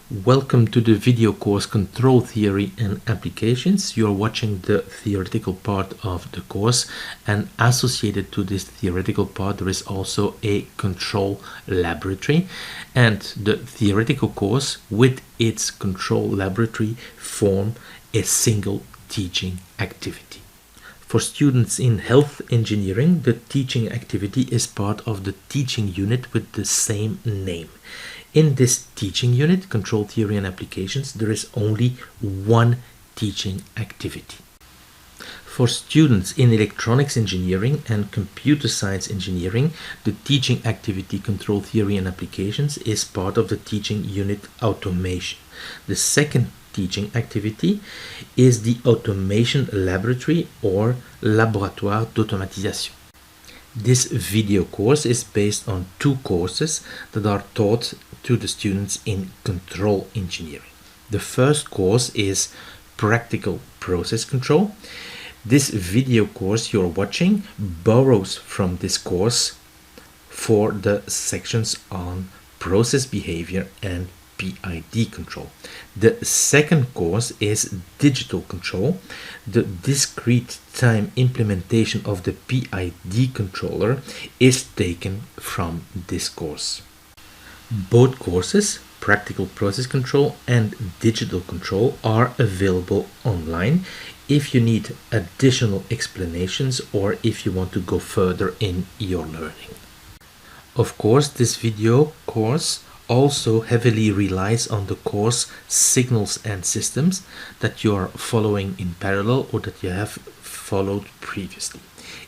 Welcome to the video course Control Theory and Applications. You're watching the theoretical part of the course, and associated to this theoretical part there is also a control laboratory, and the theoretical course with its control laboratory form a single teaching activity. For students in health engineering, the teaching activity is part of the teaching unit with the same name. In this teaching unit, Control Theory and Applications, there is only one teaching activity. For students in electronics engineering and computer science engineering, the teaching activity Control Theory and Applications is part of the teaching unit Automation. The second teaching activity is the Automation Laboratory or Laboratoire d'Automatisation. This video course is based on two courses that are taught to the students in control engineering. The first course is Practical Process Control. This video course you're watching borrows from this course for the sections on process behavior and PID control. The second course is Digital Control. The discrete time implementation of the PID controller is taken from this course. Both courses, Practical Process Control and Digital Control, are available online if you need additional explanations or if you want to go further in your learning. Of course, this video course also heavily relies on the course Signals and Systems that you are following in parallel or that you have followed previously.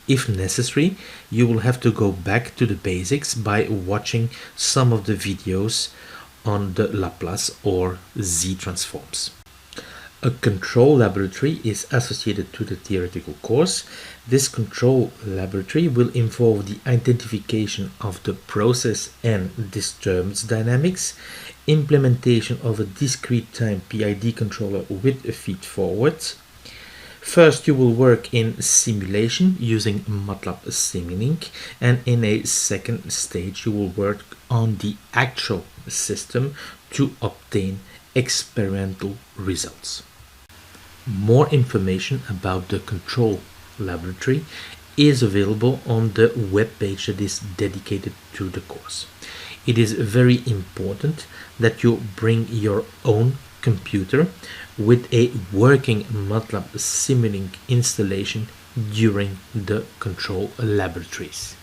If necessary, you will have to go back to the basics by watching some of the videos on the Laplace or Z transforms. A control laboratory is associated to the theoretical course. This control laboratory will involve the identification of the process and disturbance dynamics, implementation of a discrete time PID controller with a feed-forward. First, you will work in simulation using Matlab Simulink, and in a second stage you will work on the actual system to obtain experimental results. More information about the control laboratory is available on the web page that is dedicated to the course. It is very important that you bring your own computer with a working Matlab Simulink installation during the control laboratories.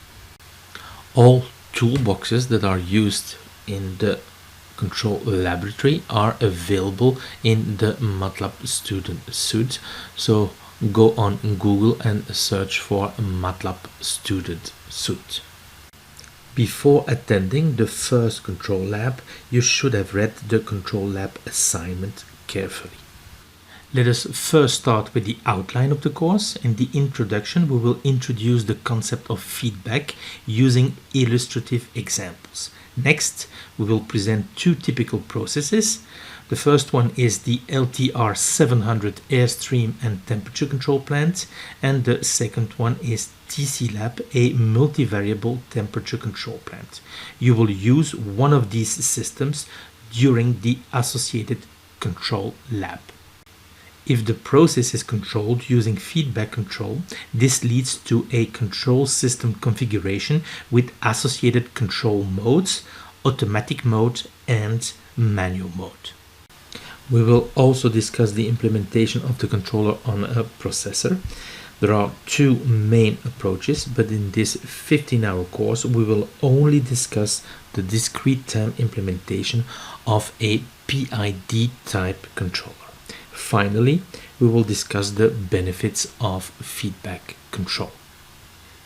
All toolboxes that are used in the control laboratory are available in the Matlab student suite, so go on Google and search for Matlab student suite. Before attending the first control lab, you should have read the control lab assignment carefully. Let us first start with the outline of the course. In the introduction, we will introduce the concept of feedback using illustrative examples. Next, we will present two typical processes. The first one is the LTR 700 airstream and temperature control plant, and the second one is TCLab, a multivariable temperature control plant. You will use one of these systems during the associated control lab. If the process is controlled using feedback control, this leads to a control system configuration with associated control modes, automatic mode and manual mode. We will also discuss the implementation of the controller on a processor. There are two main approaches, but in this 15-hour course we will only discuss the discrete time implementation of a PID type controller. Finally, we will discuss the benefits of feedback control.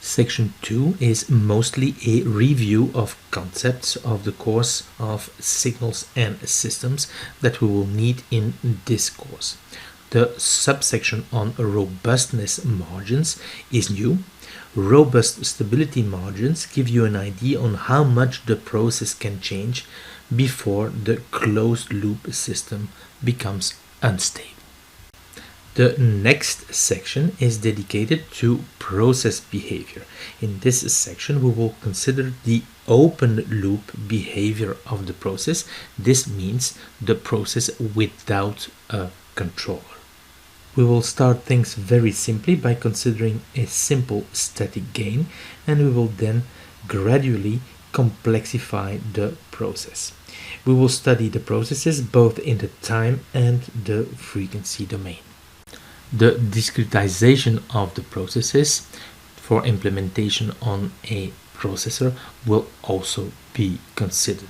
Section 2 is mostly a review of concepts of the course of Signals and Systems that we will need in this course. The subsection on robustness margins is new. Robust stability margins give you an idea on how much the process can change before the closed loop system becomes unstable. The next section is dedicated to process behavior. In this section, we will consider the open loop behavior of the process. This means the process without a controller. We will start things very simply by considering a simple static gain, and we will then gradually complexify the process. We will study the processes both in the time and the frequency domain. The discretization of the processes for implementation on a processor will also be considered.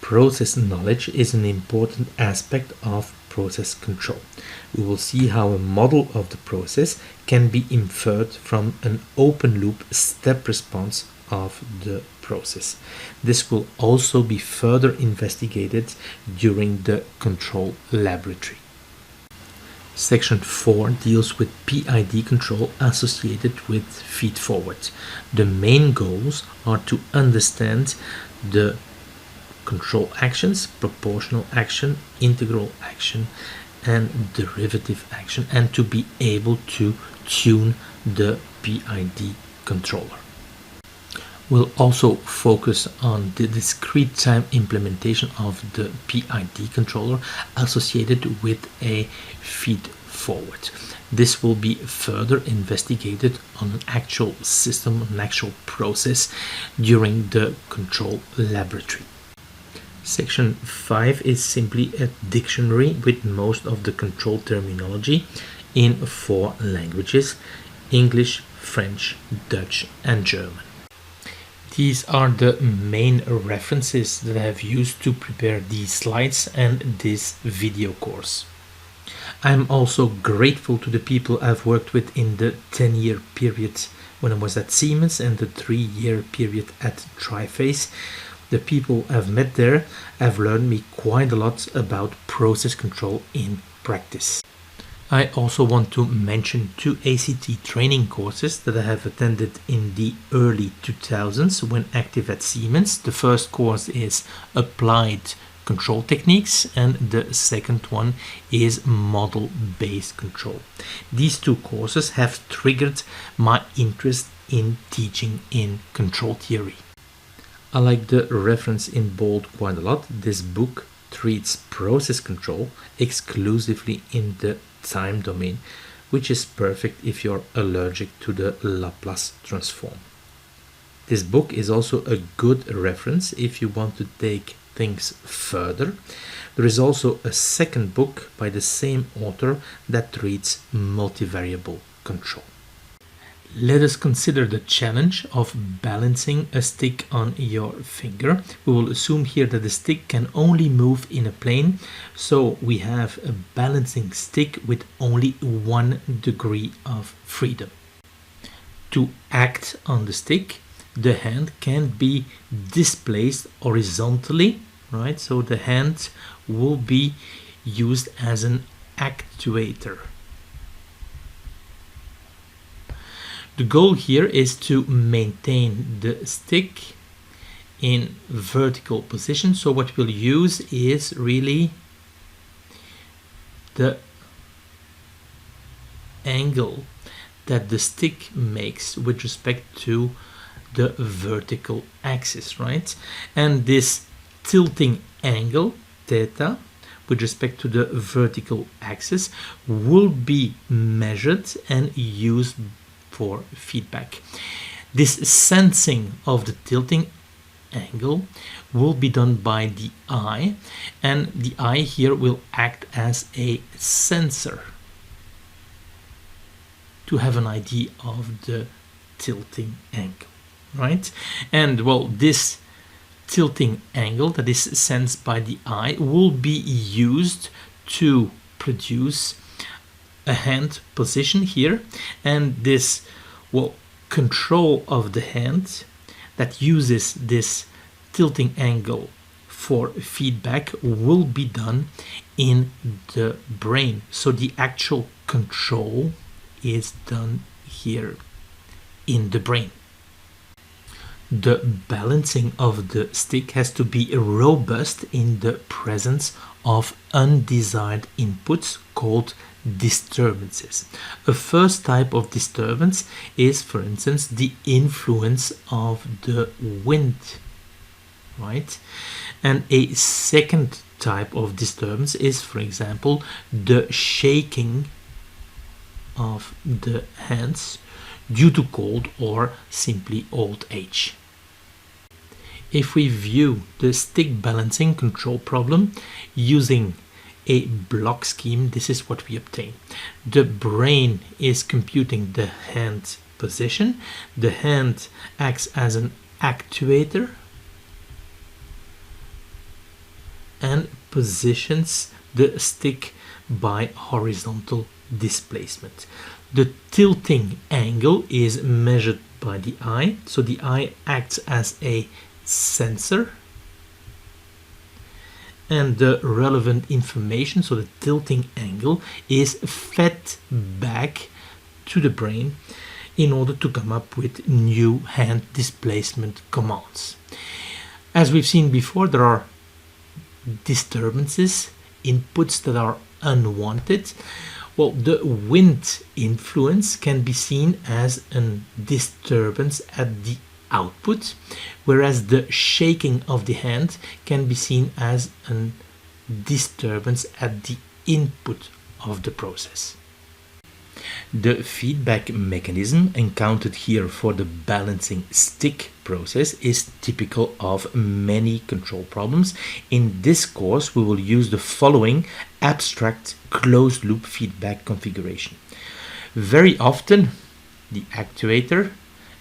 Process knowledge is an important aspect of process control. We will see how a model of the process can be inferred from an open loop step response of the process. This will also be further investigated during the control laboratory. Section 4 deals with PID control associated with feed-forward. The main goals are to understand the control actions, proportional action, integral action, and derivative action, and to be able to tune the PID controller. We'll also focus on the discrete time implementation of the PID controller associated with a feed-forward. This will be further investigated on an actual system, an actual process during the control laboratory. Section 5 is simply a dictionary with most of the control terminology in 4 languages: English, French, Dutch, and German. These are the main references that I have used to prepare these slides and this video course. I'm also grateful to the people I've worked with in the 10-year period when I was at Siemens and the 3-year period at Triphase. The people I've met there have learned me quite a lot about process control in practice. I also want to mention 2 ACT training courses that I have attended in the early 2000s when active at Siemens. The first course is Applied Control Techniques and the second one is Model-Based Control. These 2 courses have triggered my interest in teaching in control theory. I like the reference in bold quite a lot. This book treats process control exclusively in the time domain, which is perfect if you're allergic to the Laplace transform. This book is also a good reference if you want to take things further. There is also a second book by the same author that treats multivariable control. Let us consider the challenge of balancing a stick on your finger. We will assume here that the stick can only move in a plane, so we have a balancing stick with only 1 degree of freedom. To act on the stick, the hand can be displaced horizontally, right? So the hand will be used as an actuator. The goal here is to maintain the stick in vertical position. So what we'll use is really the angle that the stick makes with respect to the vertical axis, right? And this tilting angle, theta, with respect to the vertical axis will be measured and used for feedback. This sensing of the tilting angle will be done by the eye, and the eye here will act as a sensor to have an idea of the tilting angle, right? And well, this tilting angle that is sensed by the eye will be used to produce a hand position here, and this control of the hand that uses this tilting angle for feedback will be done in the brain. So the actual control is done here in the brain. The balancing of the stick has to be robust in the presence of undesired inputs called disturbances. A first type of disturbance is, for instance, the influence of the wind, right? And a second type of disturbance is, for example, the shaking of the hands due to cold or simply old age. If we view the stick balancing control problem using a block scheme, this is what we obtain. The brain is computing the hand position. The hand acts as an actuator and positions the stick by horizontal displacement. The tilting angle is measured by the eye, so the eye acts as a sensor, and the relevant information, so the tilting angle, is fed back to the brain in order to come up with new hand displacement commands. As we've seen before, there are disturbances, inputs that are unwanted. Well, the wind influence can be seen as a disturbance at the output, whereas the shaking of the hand can be seen as a disturbance at the input of the process. The feedback mechanism encountered here for the balancing stick process is typical of many control problems. In this course, we will use the following abstract closed-loop feedback configuration. Very often, the actuator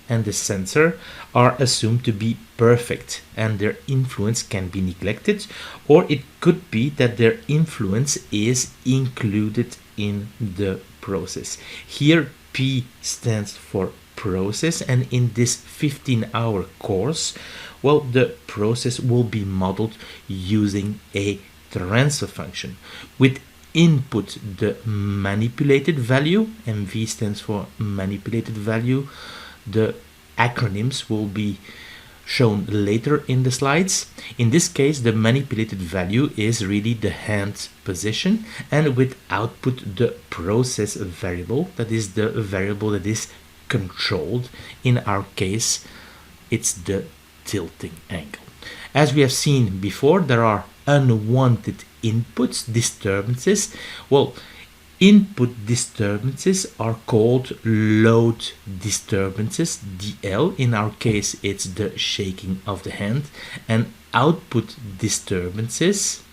and the sensor are assumed to be perfect and their influence can be neglected, or it could be that their influence is included in the process. Here P stands for process, and in this 15-hour course, well, the process will be modeled using a transfer function with input the manipulated value. MV stands for manipulated value. The acronyms will be shown later in the slides. In this case, the manipulated value is really the hand position, and with output the process variable, that is the variable that is controlled. In our case, it's the tilting angle. As we have seen before, there are unwanted inputs, disturbances. Well, input disturbances are called load disturbances, DL. In our case, it's the shaking of the hand. And output disturbances,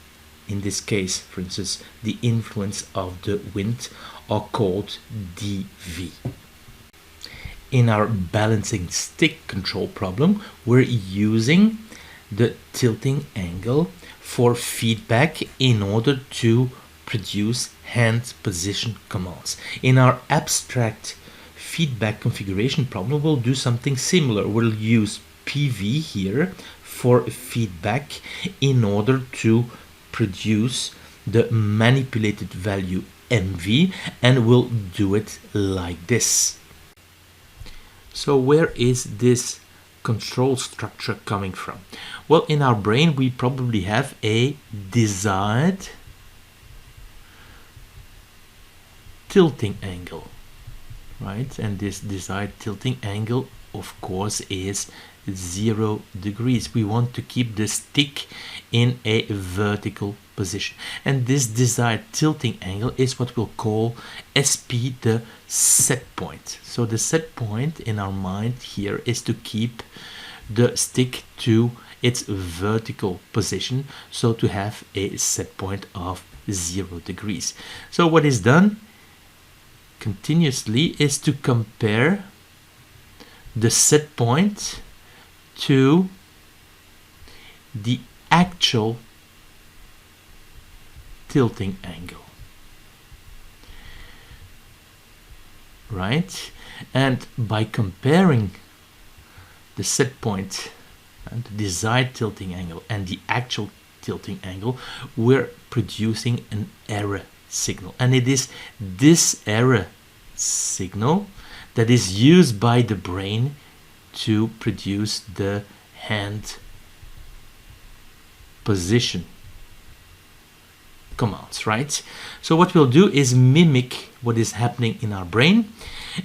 in this case, for instance, the influence of the wind, are called DV. In our balancing stick control problem, we're using the tilting angle for feedback in order to produce hand position commands. In our abstract feedback configuration problem, we'll do something similar. We'll use PV here for feedback in order to produce the manipulated value MV, and we'll do it like this. So where is this control structure coming from? Well, in our brain we probably have a desired tilting angle, right? And this desired tilting angle, of course, is 0 degrees. We want to keep the stick in a vertical position, and this desired tilting angle is what we'll call SP, the set point. So the set point in our mind here is to keep the stick to its vertical position, so to have a set point of 0 degrees. So what is done continuously is to compare the set point to the actual tilting angle, right? And by comparing the set point and the desired tilting angle and the actual tilting angle, we're producing an error signal, and it is this error signal that is used by the brain to produce the hand position commands, right? So what we'll do is mimic what is happening in our brain,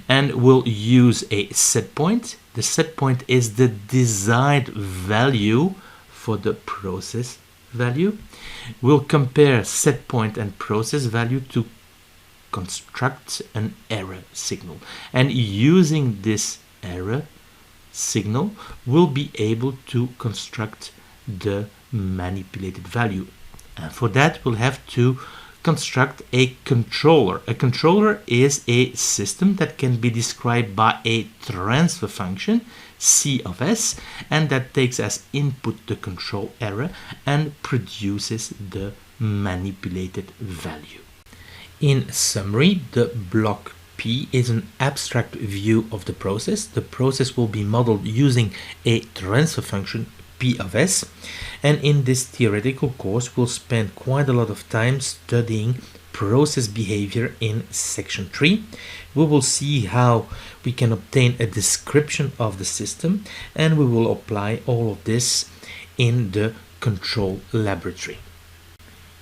and we'll use a set point. The set point is the desired value for the process value. We'll compare set point and process value to construct an error signal, and using this error signal we'll be able to construct the manipulated value. And for that we'll have to construct a controller. A controller is a system that can be described by a transfer function C of S, and that takes as input the control error and produces the manipulated value. In summary, the block P is an abstract view of the process. The process will be modeled using a transfer function P of S, and in this theoretical course we'll spend quite a lot of time studying process behavior in section 3. We will see how we can obtain a description of the system, and we will apply all of this in the control laboratory.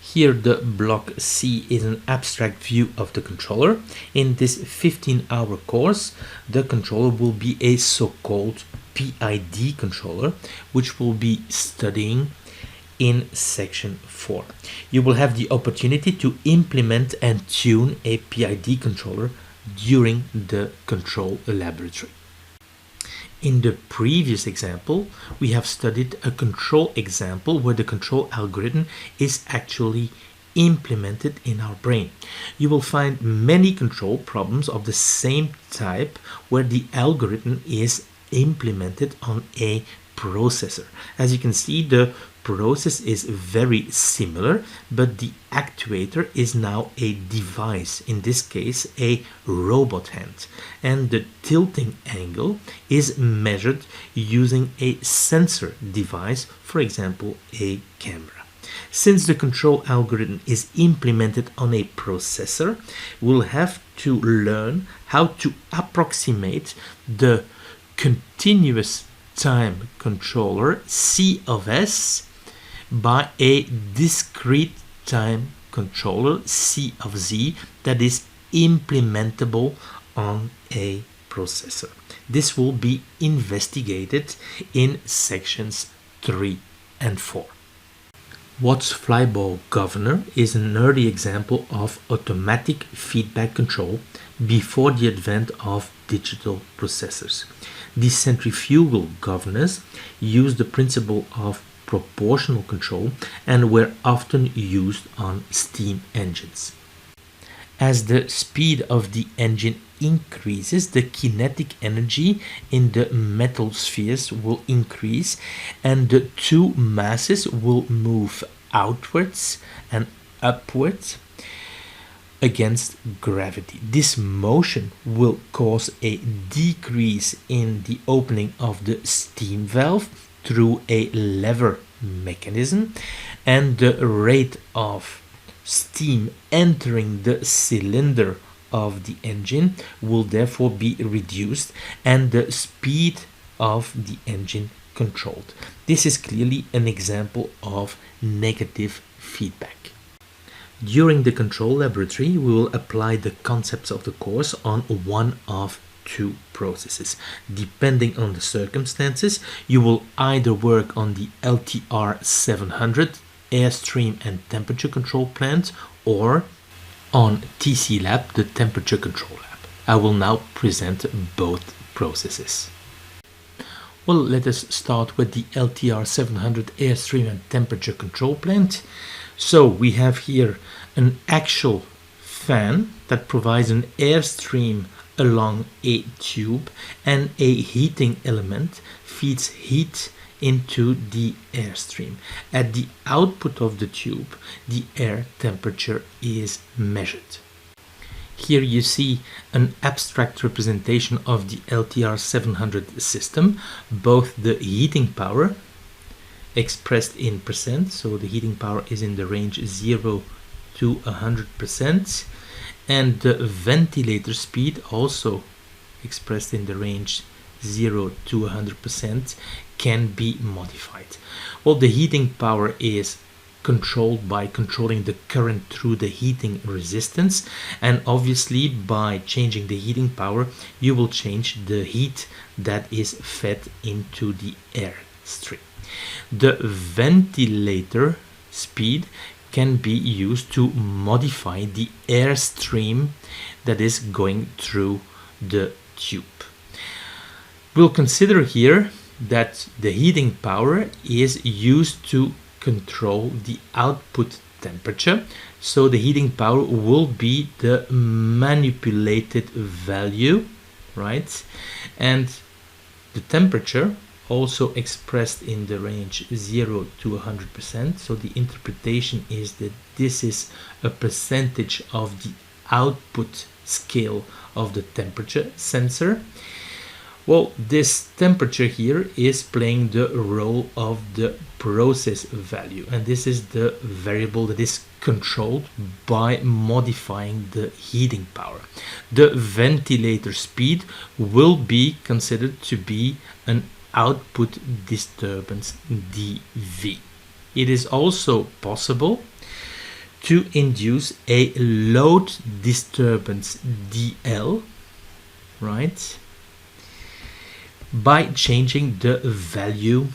Here the block C is an abstract view of the controller. In this 15-hour course, the controller will be a so-called PID controller, which we'll be studying in section 4. You will have the opportunity to implement and tune a PID controller during the control laboratory. In the previous example, we have studied a control example where the control algorithm is actually implemented in our brain. You will find many control problems of the same type where the algorithm is implemented on a processor. As you can see, the process is very similar, but the actuator is now a device, in this case a robot hand, and the tilting angle is measured using a sensor device, for example a camera. Since the control algorithm is implemented on a processor, we'll have to learn how to approximate the continuous time controller C of S by a discrete time controller C of Z that is implementable on a processor. This will be investigated in sections 3 and 4. Watt's flyball governor is an early example of automatic feedback control before the advent of digital processors. The centrifugal governors use the principle of proportional control and were often used on steam engines. As the speed of the engine increases, the kinetic energy in the metal spheres will increase, and the two masses will move outwards and upwards against gravity. This motion will cause a decrease in the opening of the steam valve through a lever mechanism, and the rate of steam entering the cylinder of the engine will therefore be reduced and the speed of the engine controlled. This is clearly an example of negative feedback. During the control laboratory, we will apply the concepts of the course on one of two processes. Depending on the circumstances, you will either work on the LTR 700 airstream and temperature control plant, or on TCLab, the temperature control lab. I will now present both processes. Well, let us start with the LTR 700 airstream and temperature control plant. So we have here an actual fan that provides an airstream along a tube, and a heating element feeds heat into the airstream. At the output of the tube, the air temperature is measured. Here you see an abstract representation of the LTR 700 system, both the heating power expressed in percent, so the heating power is in the range 0 to 100%, and the ventilator speed also expressed in the range 0 to 100% can be modified. Well, the heating power is controlled by controlling the current through the heating resistance, and obviously by changing the heating power you will change the heat that is fed into the air stream. The ventilator speed can be used to modify the air stream that is going through the tube. We'll consider here that the heating power is used to control the output temperature. So the heating power will be the manipulated value, right? And the temperature also expressed in the range 0 to 100%. So the interpretation is that this is a percentage of the output scale of the temperature sensor. Well, this temperature here is playing the role of the process value, and this is the variable that is controlled by modifying the heating power. The ventilator speed will be considered to be an output disturbance dV. It is also possible to induce a load disturbance dL, right, by changing the value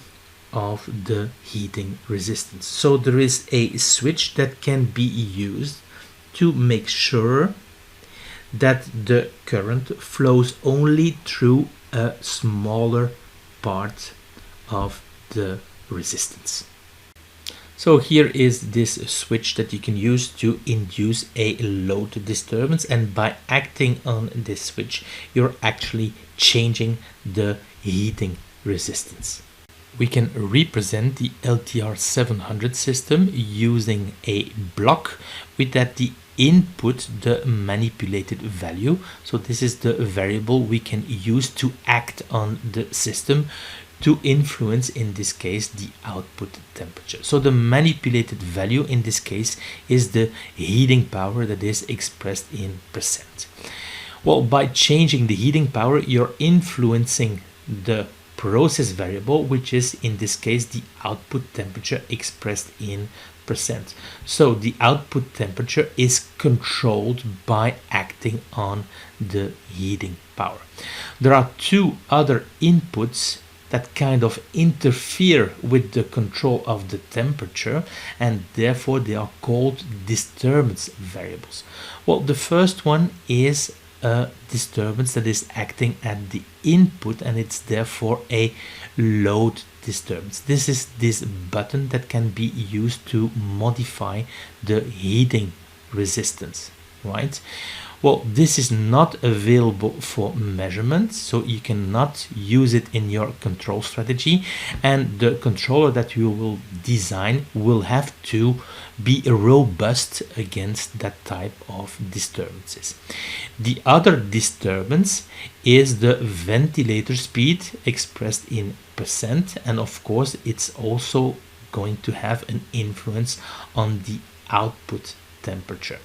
of the heating resistance. So there is a switch that can be used to make sure that the current flows only through a smaller part of the resistance. So here is this switch that you can use to induce a load disturbance, and by acting on this switch you're actually changing the heating resistance. We can represent the LTR700 system using a block with at the input the manipulated value. So this is the variable we can use to act on the system to influence, in this case, the output temperature. So the manipulated value in this case is the heating power that is expressed in percent. Well, by changing the heating power, you're influencing the process variable, which is in this case the output temperature expressed in percent. So the output temperature is controlled by acting on the heating power. There are two other inputs that kind of interfere with the control of the temperature, and therefore they are called disturbance variables. Well, the first one is a disturbance that is acting at the input, and it's therefore a load disturbance. This is this button that can be used to modify the heating resistance, right? Well, this is not available for measurement, so you cannot use it in your control strategy, and the controller that you will design will have to be robust against that type of disturbances. The other disturbance is the ventilator speed expressed in percent, and of course it's also going to have an influence on the output temperature.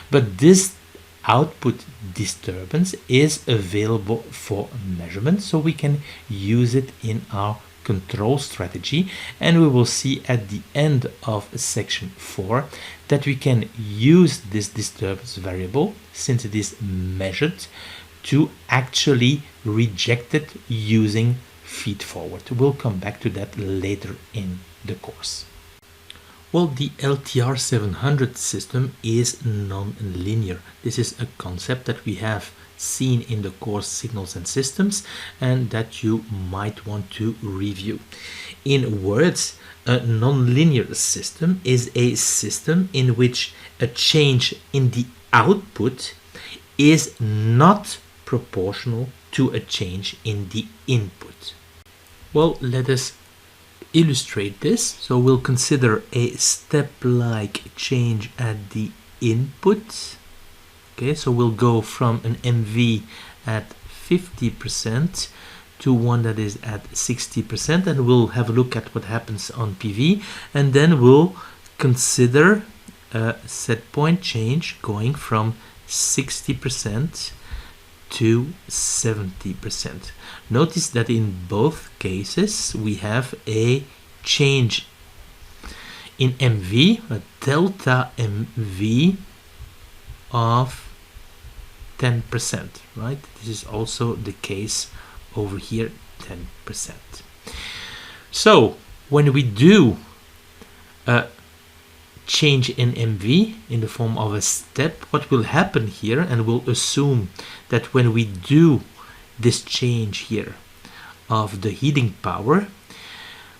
But this output disturbance is available for measurement, so we can use it in our control strategy, and we will see at the end of section 4 that we can use this disturbance variable, since it is measured, to actually reject it using feed forward. We'll come back to that later in the course. Well, the LTR700 system is non-linear. This is a concept that we have seen in the course Signals and Systems, and that you might want to review. In words, a non-linear system is a system in which a change in the output is not proportional to a change in the input. Well, let us illustrate this. So we'll consider a step-like change at the input. Okay, so we'll go from an MV at 50% to one that is at 60%, and we'll have a look at what happens on PV, and then we'll consider a set point change going from 60% to 70%. Notice that in both cases we have a change in MV, a delta MV of 10%, right? This is also the case over here, 10%. So when we do a change in MV in the form of a step, what will happen here, and we'll assume that when we do this change here of the heating power,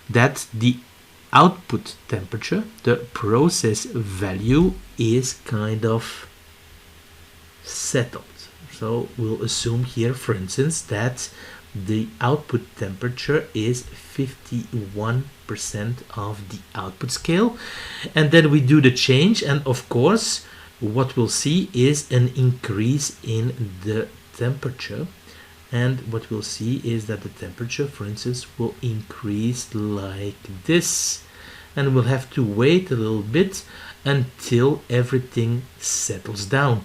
that the output temperature, the process value, is kind of settled. So we'll assume here, for instance, that the output temperature is 51% of the output scale, and then we do the change, and of course what we'll see is an increase in the temperature, and what we'll see is that the temperature, for instance, will increase like this, and we'll have to wait a little bit until everything settles down.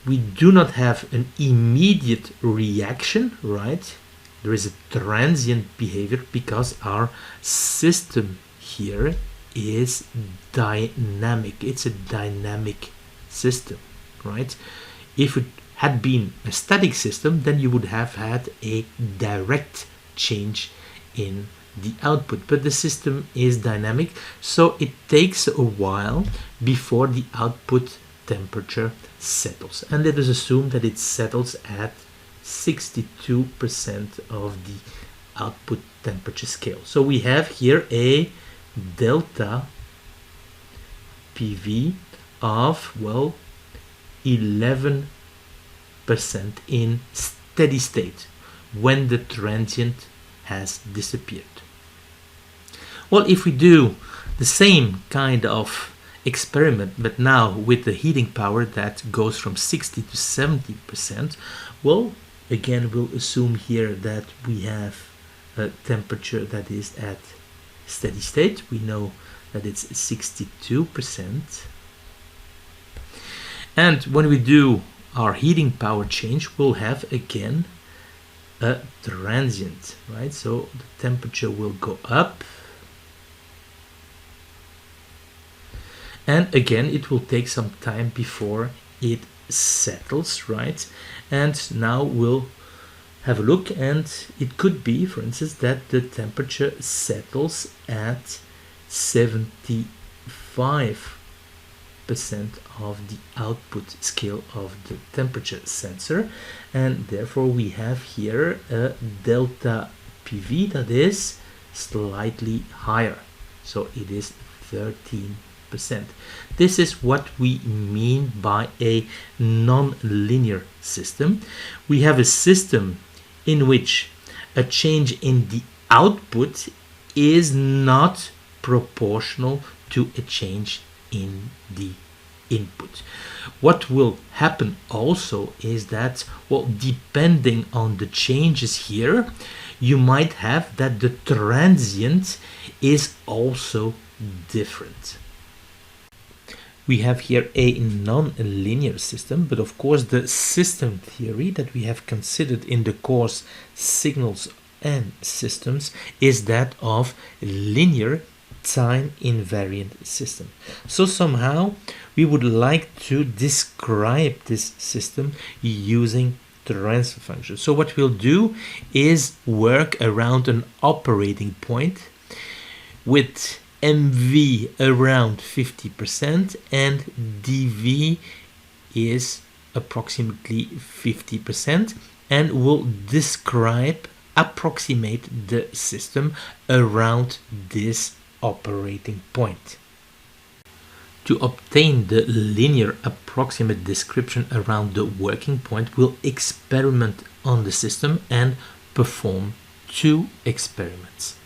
We do not have an immediate reaction, right? There is a transient behavior because our system here is dynamic. It's a dynamic system, right? If it had been a static system, then you would have had a direct change in the output, but the system is dynamic, so it takes a while before the output temperature settles, and let us assume that it settles at 62% of the output temperature scale. So we have here a delta PV of, well, 11% in steady state when the transient has disappeared. Well, if we do the same kind of experiment, but now with the heating power that goes from 60 to 70%, well, again, we'll assume here that we have a temperature that is at steady state. We know that it's 62%. And when we do our heating power change, we'll have again a transient, right? So the temperature will go up, and again it will take some time before it settles, right? And now we'll have a look, and it could be, for instance, that the temperature settles at 75% of the output scale of the temperature sensor, and therefore we have here a delta PV that is slightly higher, so it is 13%. This is what we mean by a non-linear system. We have a system in which a change in the output is not proportional to a change in the input. What will happen also is that, well, depending on the changes here, you might have that the transient is also different. We have here a non-linear system, but of course the system theory that we have considered in the course Signals and Systems is that of linear time invariant system. So somehow we would like to describe this system using transfer functions. So what we'll do is work around an operating point with MV around 50% and dV is approximately 50%, and we'll approximate the system around this operating point. To obtain the linear approximate description around the working point, we'll experiment on the system and perform two experiments.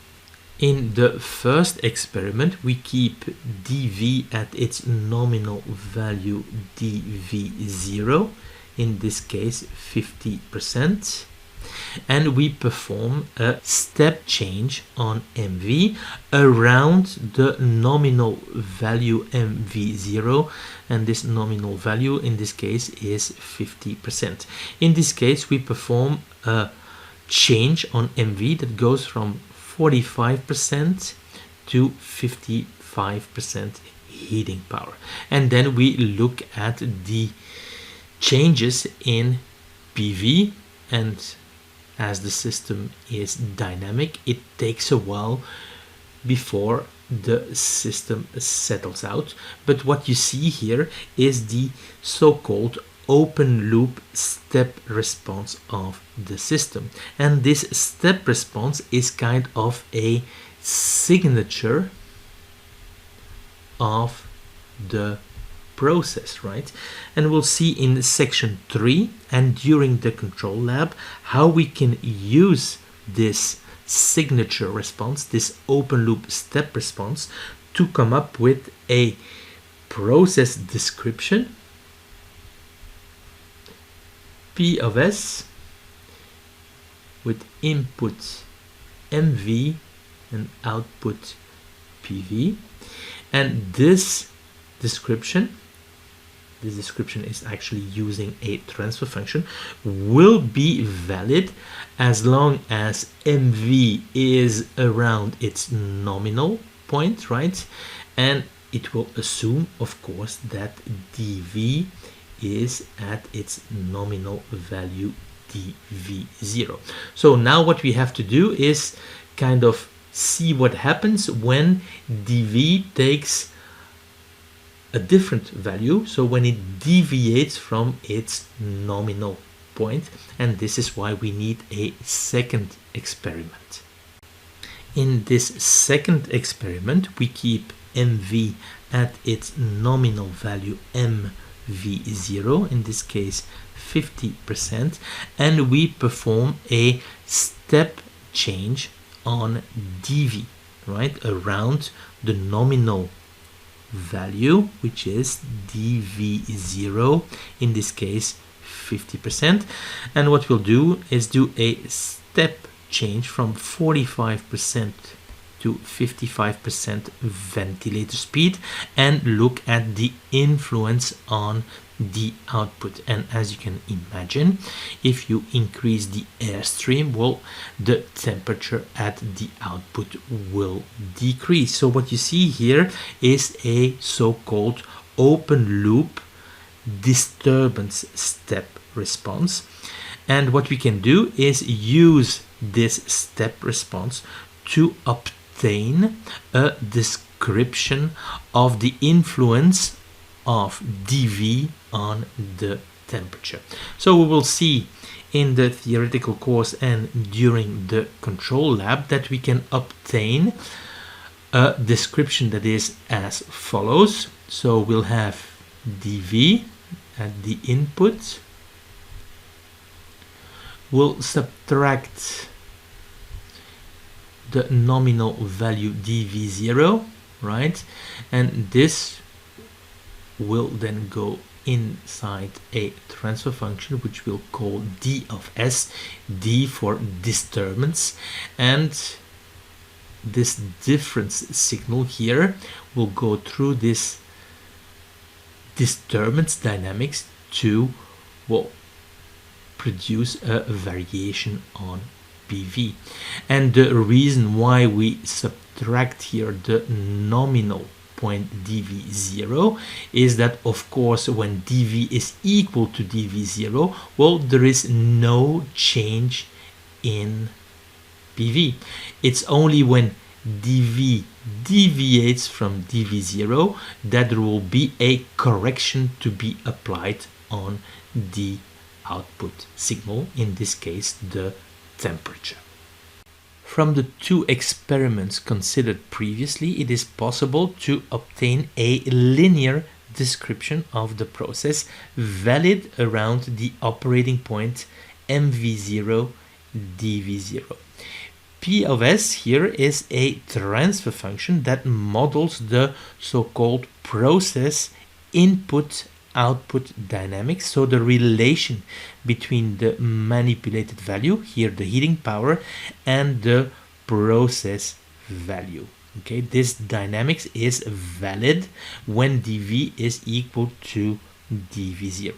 In the first experiment, we keep dV at its nominal value dV0, in this case 50%, and we perform a step change on MV around the nominal value MV0, and this nominal value in this case is 50%. In this case we perform a change on MV that goes from 45% to 55% heating power, and then we look at the changes in PV, and as the system is dynamic, it takes a while before the system settles out. But what you see here is the so-called open loop step response of the system, and this step response is kind of a signature of the process, right? And we'll see in section 3 and during the control lab how we can use this signature response, this open loop step response, to come up with a process description, P of S, with input MV and output PV, and this description is actually using a transfer function, will be valid as long as MV is around its nominal point, right? And it will assume, of course, that dV is at its nominal value dV0. So now what we have to do is kind of see what happens when dV takes a different value, so when it deviates from its nominal point, and this is why we need a second experiment. In this second experiment we keep MV at its nominal value MV0, in this case 50%, and we perform a step change on dV, right, around the nominal value, which is dV0, in this case 50%. And what we'll do is do a step change from 45% to 55% ventilator speed and look at the influence on the output. And as you can imagine, if you increase the airstream, well, the temperature at the output will decrease. So what you see here is a so-called open loop disturbance step response, and what we can do is use this step response to obtain a description of the influence of dV on the temperature. So we will see in the theoretical course and during the control lab that we can obtain a description that is as follows. So we'll have dV at the input, we'll subtract the nominal value dV0, right, and this will then go inside a transfer function which we'll call d of s, d for disturbance, and this difference signal here will go through this disturbance dynamics to, well, produce a variation on PV. And the reason why we subtract here the nominal point dV0 is that, of course, when dV is equal to dV0, well, there is no change in PV. It's only when dV deviates from dV0 that there will be a correction to be applied on the output signal, in this case the temperature. From the two experiments considered previously, it is possible to obtain a linear description of the process valid around the operating point MV0 dV0. P of S here is a transfer function that models the so-called process input output dynamics, so the relation between the manipulated value, here the heating power, and the process value. Okay, this dynamics is valid when dV is equal to dV0.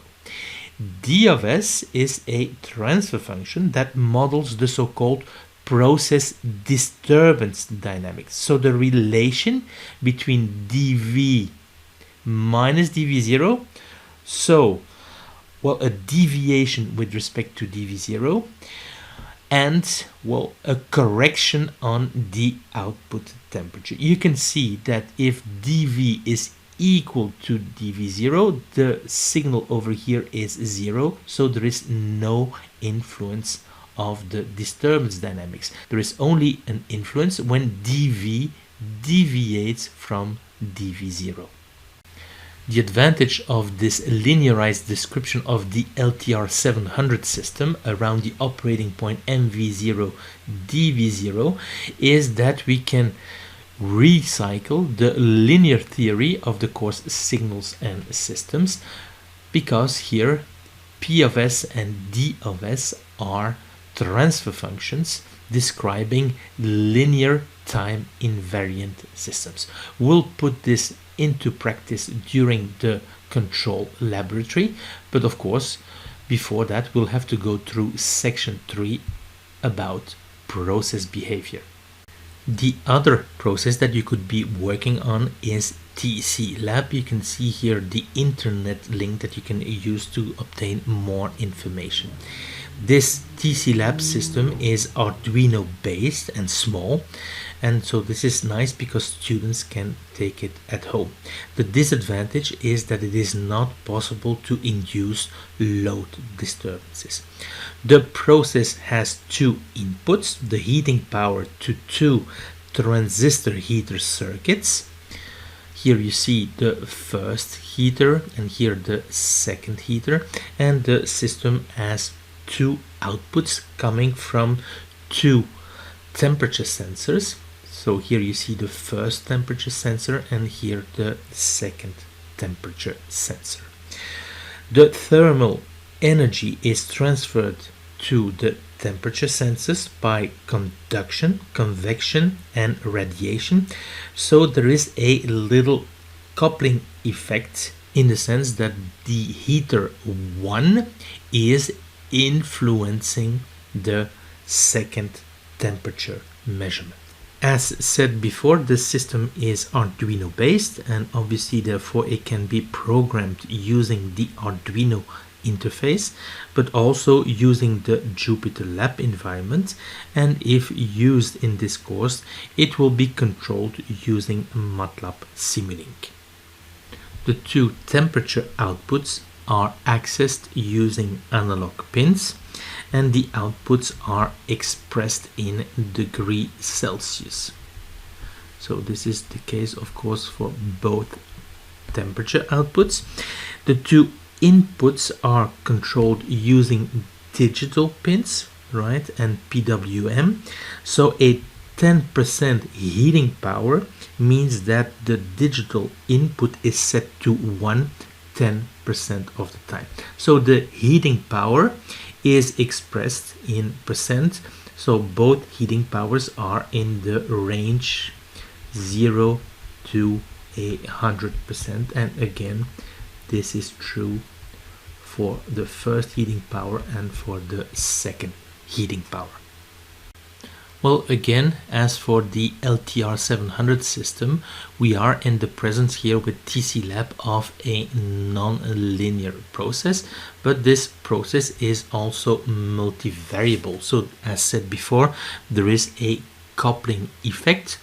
D of S is a transfer function that models the so-called process disturbance dynamics. So the relation between dV minus dV0, so, well, a deviation with respect to dV0, and, well, a correction on the output temperature. You can see that if dV is equal to dV0, the signal over here is 0, so there is no influence of the disturbance dynamics. There is only an influence when dV deviates from dV0. The advantage of this linearized description of the LTR 700 system around the operating point MV0 dV0 is that we can recycle the linear theory of the coarse signals and systems, because here P of S and D of S are transfer functions describing linear time invariant systems. We'll put this into practice during the control laboratory, but of course before that we'll have to go through section 3 about process behavior. The other process that you could be working on is TCLab. You can see here the internet link that you can use to obtain more information. This TCLab system is Arduino based and small, and so this is nice because students can take it at home. The disadvantage is that it is not possible to induce load disturbances. The process has two inputs, the heating power to two transistor heater circuits. Here you see the first heater and here the second heater, and the system has two outputs coming from two temperature sensors. So here you see the first temperature sensor and here the second temperature sensor. The thermal energy is transferred to the temperature sensors by conduction, convection and radiation. So there is a little coupling effect in the sense that the heater 1 is influencing the second temperature measurement. As said before, the system is Arduino based, and obviously therefore it can be programmed using the Arduino interface, but also using the JupyterLab environment, and if used in this course it will be controlled using Matlab Simulink. The two temperature outputs are accessed using analog pins, and the outputs are expressed in degrees Celsius. So this is the case, of course, for both temperature outputs. The two inputs are controlled using digital pins, right, and PWM. So a 10% heating power means that the digital input is set to 10% of the time. So the heating power is expressed in percent. So both heating powers are in the range 0 to 100%, and again this is true for the first heating power and for the second heating power. Well, again, as for the LTR 700 system, we are in the presence here with TCLab of a non-linear process, but this process is also multivariable. So as said before, there is a coupling effect.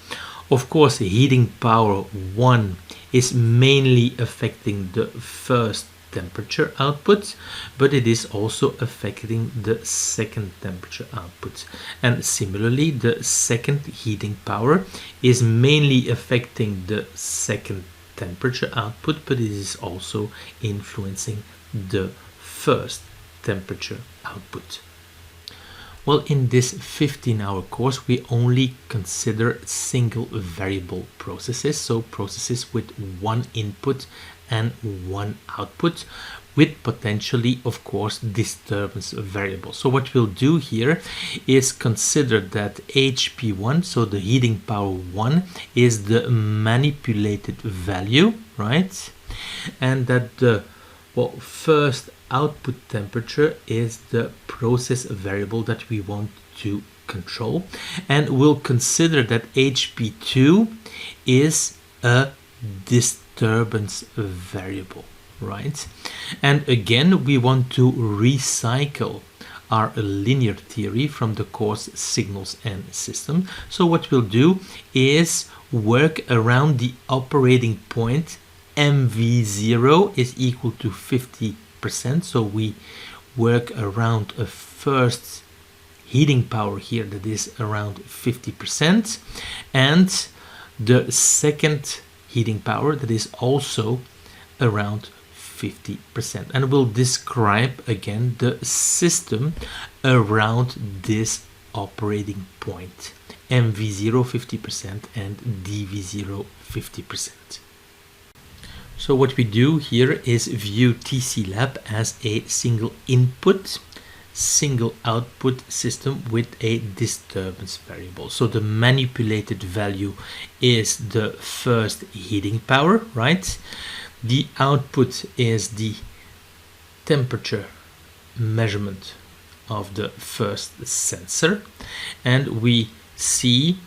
Of course, heating power 1 is mainly affecting the first temperature output, but it is also affecting the second temperature output, and similarly the second heating power is mainly affecting the second temperature output, but it is also influencing the first temperature output. Well, in this 15-hour course we only consider single variable processes, so processes with one input and one output, with potentially, of course, disturbance variable. So what we'll do here is consider that HP1, so the heating power 1, is the manipulated value, right? And that the first output temperature is the process variable that we want to control. And we'll consider that HP2 is a disturbance variable, right? And again, we want to recycle our linear theory from the course signals and system. So what we'll do is work around the operating point MV0 is equal to 50%. So we work around a first heating power here that is around 50%, and the second heating power that is also around 50%. And we'll describe again the system around this operating point, MV0 50% and DV0 50%. So what we do here is view TCLab as a single input, single output system with a disturbance variable. So the manipulated value is the first heating power, right? The output is the temperature measurement of the first sensor, and we see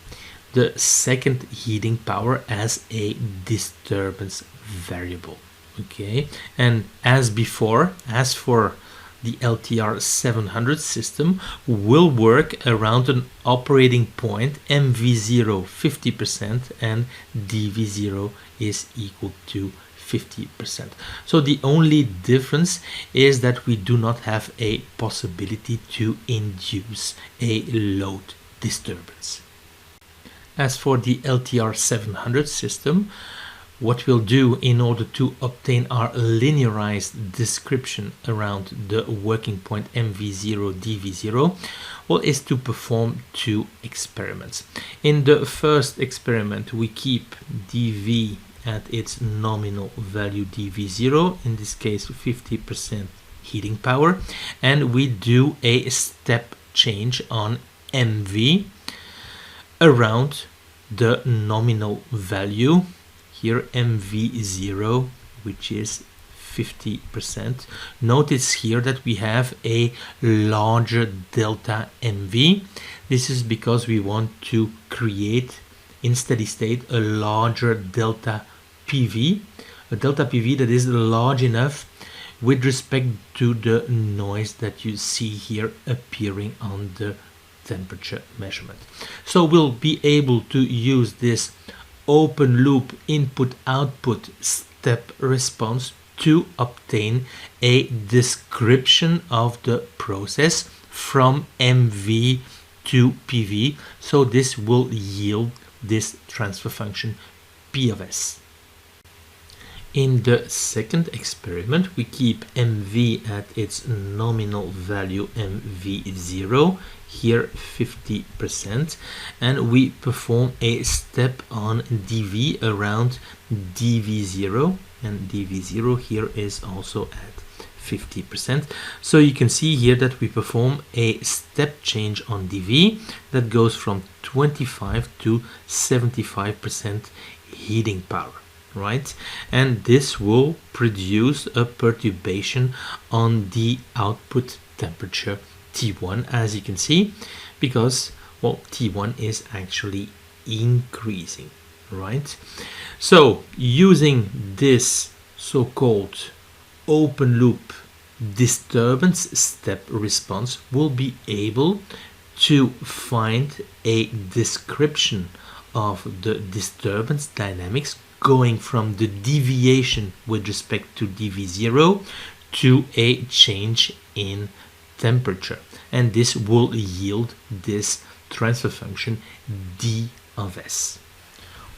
the second heating power as a disturbance variable. Okay, and as before, as for the LTR 700 system, will work around an operating point MV0 50% and DV0 is equal to 50%. So the only difference is that we do not have a possibility to induce a load disturbance. As for the LTR 700 system, what we'll do in order to obtain our linearized description around the working point MV0 DV0, well, is to perform two experiments. In the first experiment, we keep dV at its nominal value dV0, in this case 50% heating power, and we do a step change on MV around the nominal value, here MV0, which is 50%. Notice here that we have a larger delta MV. This is because we want to create in steady state a larger delta PV, a delta PV that is large enough with respect to the noise that you see here appearing on the temperature measurement. So we'll be able to use this open loop input output step response to obtain a description of the process from MV to PV. So this will yield this transfer function P of S. In the second experiment, we keep MV at its nominal value MV0, here 50%, and we perform a step on dV around dV0, and dV0 here is also at 50%. So you can see here that we perform a step change on dV that goes from 25 to 75% heating power, right? And this will produce a perturbation on the output temperature T1, as you can see, because, well, T1 is actually increasing, right? So using this so-called open loop disturbance step response, we'll be able to find a description of the disturbance dynamics going from the deviation with respect to dV0 to a change in temperature, and this will yield this transfer function D of S.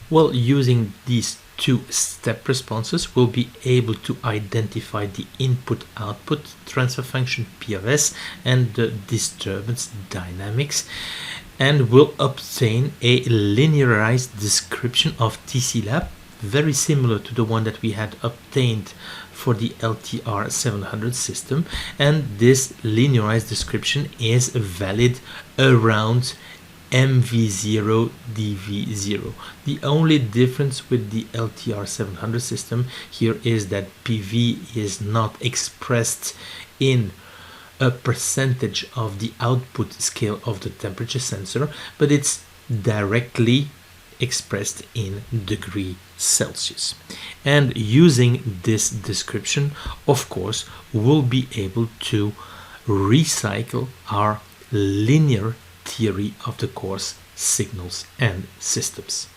Well, using these two step responses, we'll be able to identify the input-output transfer function P of S and the disturbance dynamics, and we'll obtain a linearized description of TCLab very similar to the one that we had obtained for the LTR 700 system, and this linearized description is valid around MV0 DV0. The only difference with the LTR 700 system here is that PV is not expressed in a percentage of the output scale of the temperature sensor, but it's directly expressed in degree Celsius. And using this description, of course, we'll be able to recycle our linear theory of the course signals and systems.